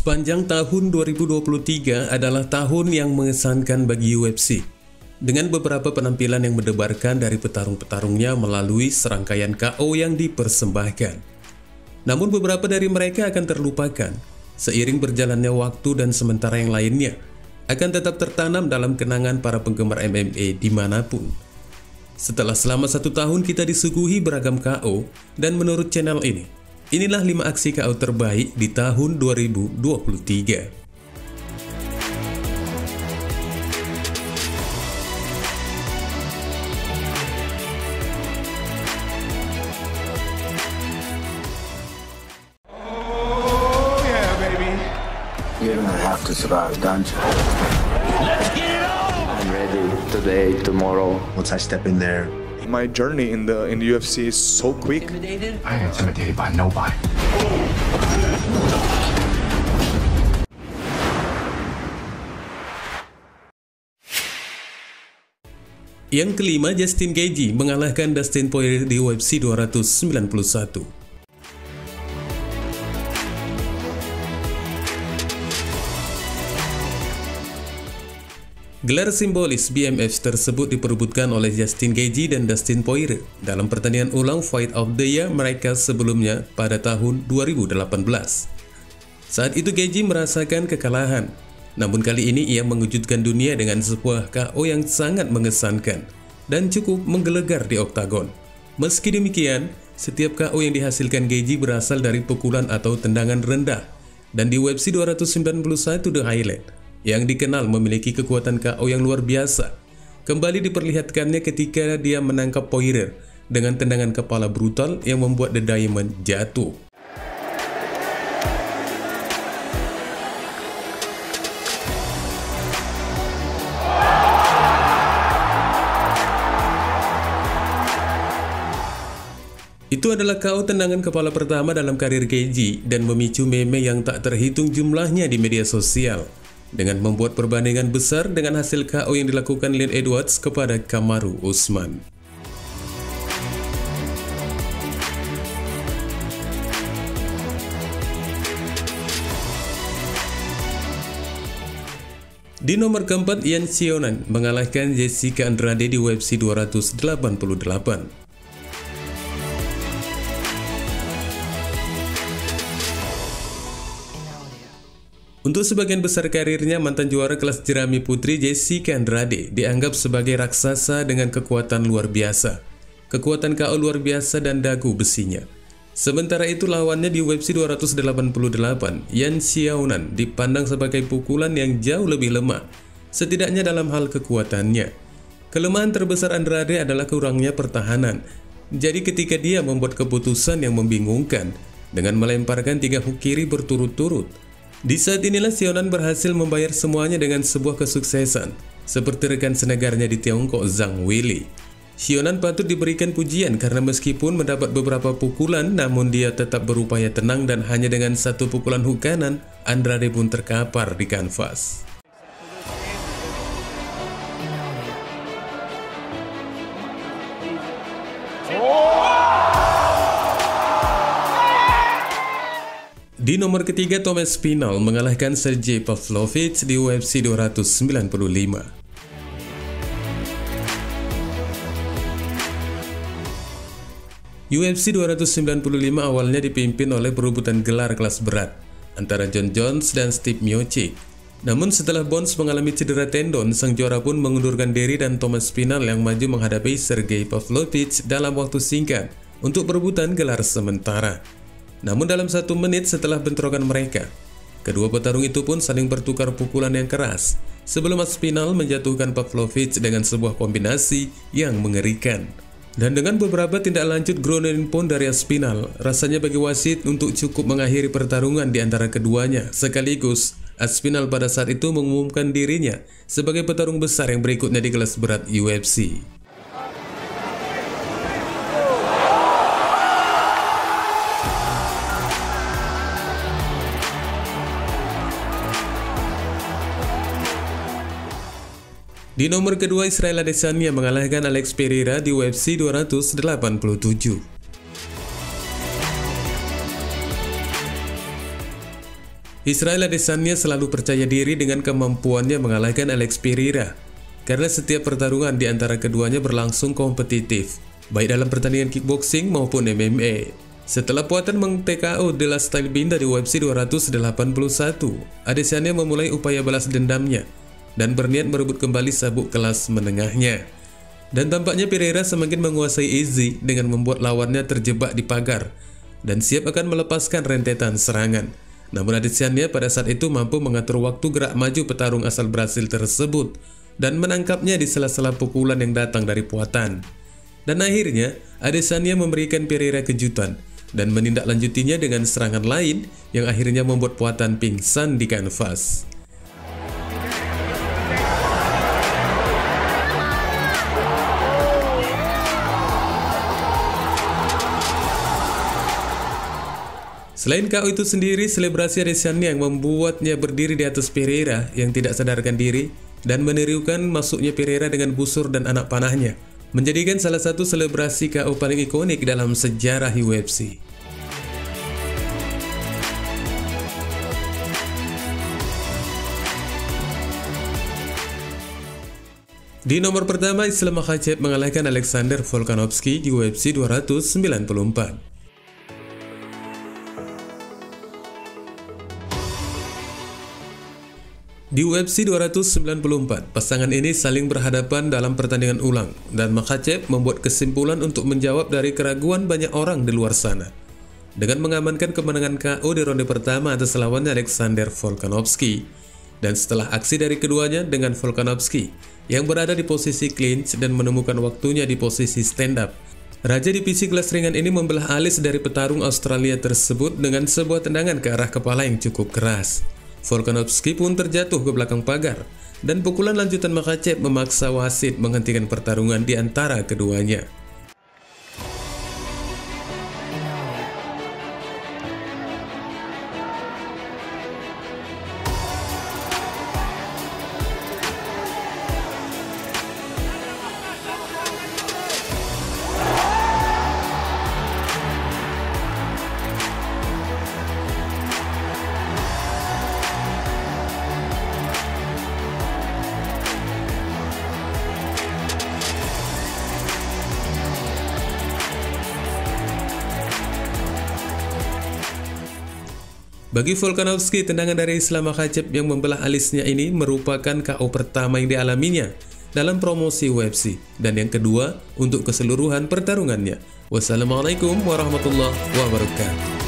Sepanjang tahun 2023 adalah tahun yang mengesankan bagi UFC, dengan beberapa penampilan yang mendebarkan dari petarung-petarungnya melalui serangkaian KO yang dipersembahkan. Namun beberapa dari mereka akan terlupakan seiring berjalannya waktu, dan sementara yang lainnya akan tetap tertanam dalam kenangan para penggemar MMA dimanapun. Setelah selama 1 tahun kita disuguhi beragam KO, dan menurut channel ini, inilah 5 aksi KO terbaik di tahun 2023. You're gonna have to survive, don't you? Let's get it on! I'm ready today, tomorrow. Once I step in there. My journey in the UFC is so quick. I ain't intimidated by nobody. Yang kelima, Justin Gaethje mengalahkan Dustin Poirier di UFC 291. Gelar simbolis BMF tersebut diperebutkan oleh Justin Gaethje dan Dustin Poirier dalam pertandingan ulang Fight of the Year mereka sebelumnya pada tahun 2018. Saat itu Gaethje merasakan kekalahan, namun kali ini ia mengejutkan dunia dengan sebuah KO yang sangat mengesankan dan cukup menggelegar di oktagon. Meski demikian, setiap KO yang dihasilkan Gaethje berasal dari pukulan atau tendangan rendah, dan di UFC 291 The Highlight, yang dikenal memiliki kekuatan KO yang luar biasa, kembali diperlihatkannya ketika dia menangkap Poirier dengan tendangan kepala brutal yang membuat The Diamond jatuh. Itu adalah KO tendangan kepala pertama dalam karir Gaethje dan memicu meme yang tak terhitung jumlahnya di media sosial, dengan membuat perbandingan besar dengan hasil KO yang dilakukan Leon Edwards kepada Kamaru Usman. Di nomor keempat, Yan Xiaonan mengalahkan Jessica Andrade di UFC 288. Untuk sebagian besar karirnya, mantan juara kelas jerami putri Jessica Andrade dianggap sebagai raksasa dengan kekuatan luar biasa, kekuatan KO luar biasa dan dagu besinya. Sementara itu lawannya di UFC 288, Yan Xiaonan dipandang sebagai pukulan yang jauh lebih lemah, setidaknya dalam hal kekuatannya. Kelemahan terbesar Andrade adalah kurangnya pertahanan. Jadi ketika dia membuat keputusan yang membingungkan dengan melemparkan 3 hook kiri berturut-turut, di saat inilah Xiaonan berhasil membayar semuanya dengan sebuah kesuksesan, seperti rekan senegarnya di Tiongkok, Zhang Weili. Xiaonan patut diberikan pujian karena meskipun mendapat beberapa pukulan, namun dia tetap berupaya tenang dan hanya dengan 1 pukulan hook kanan, Andrade pun terkapar di kanvas. Di nomor ketiga, Thomas Spinall mengalahkan Sergey Pavlovich di UFC 295. UFC 295 awalnya dipimpin oleh perebutan gelar kelas berat antara Jon Jones dan Steve Miocic. Namun setelah Bones mengalami cedera tendon, sang juara pun mengundurkan diri dan Thomas Spinall yang maju menghadapi Sergey Pavlovich dalam waktu singkat untuk perebutan gelar sementara. Namun dalam 1 menit setelah bentrokan mereka, kedua petarung itu pun saling bertukar pukulan yang keras sebelum Spinall menjatuhkan Pavlovich dengan sebuah kombinasi yang mengerikan. Dan dengan beberapa tindak lanjut ground pun dari Spinall, rasanya bagi wasit untuk cukup mengakhiri pertarungan di antara keduanya. Sekaligus, Spinall pada saat itu mengumumkan dirinya sebagai petarung besar yang berikutnya di kelas berat UFC. Di nomor kedua, Israel Adesanya mengalahkan Alex Pereira di UFC 287. Israel Adesanya selalu percaya diri dengan kemampuannya mengalahkan Alex Pereira, karena setiap pertarungan di antara keduanya berlangsung kompetitif, baik dalam pertandingan kickboxing maupun MMA. Setelah Poatan meng-TKO De La Stylebinda di UFC 281, Adesanya memulai upaya balas dendamnya dan berniat merebut kembali sabuk kelas menengahnya. Dan tampaknya Pereira semakin menguasai Izzy dengan membuat lawannya terjebak di pagar dan siap akan melepaskan rentetan serangan. Namun Adesanya pada saat itu mampu mengatur waktu gerak maju petarung asal Brasil tersebut dan menangkapnya di sela-sela pukulan yang datang dari Poatan. Dan akhirnya Adesanya memberikan Pereira kejutan dan menindaklanjutinya dengan serangan lain yang akhirnya membuat Poatan pingsan di kanvas. Selain KO itu sendiri, selebrasi Adesanya yang membuatnya berdiri di atas Pereira yang tidak sadarkan diri dan menirukan masuknya Pereira dengan busur dan anak panahnya, menjadikan salah satu selebrasi KO paling ikonik dalam sejarah UFC. Di nomor pertama, Islam Makhachev mengalahkan Alexander Volkanovski di UFC 294. Di UFC 294, pasangan ini saling berhadapan dalam pertandingan ulang, dan Makhachev membuat kesimpulan untuk menjawab dari keraguan banyak orang di luar sana, dengan mengamankan kemenangan KO di ronde pertama atas lawannya Alexander Volkanovski. Dan setelah aksi dari keduanya dengan Volkanovski yang berada di posisi clinch dan menemukan waktunya di posisi stand up, raja divisi kelas ringan ini membelah alis dari petarung Australia tersebut dengan sebuah tendangan ke arah kepala yang cukup keras. Volkanovski pun terjatuh ke belakang pagar, dan pukulan lanjutan Makhachev memaksa wasit menghentikan pertarungan di antara keduanya. Bagi Volkanovski, tendangan dari Islam Makhachev yang membelah alisnya ini merupakan KO pertama yang dialaminya dalam promosi UFC, dan yang kedua untuk keseluruhan pertarungannya. Wassalamualaikum warahmatullahi wabarakatuh.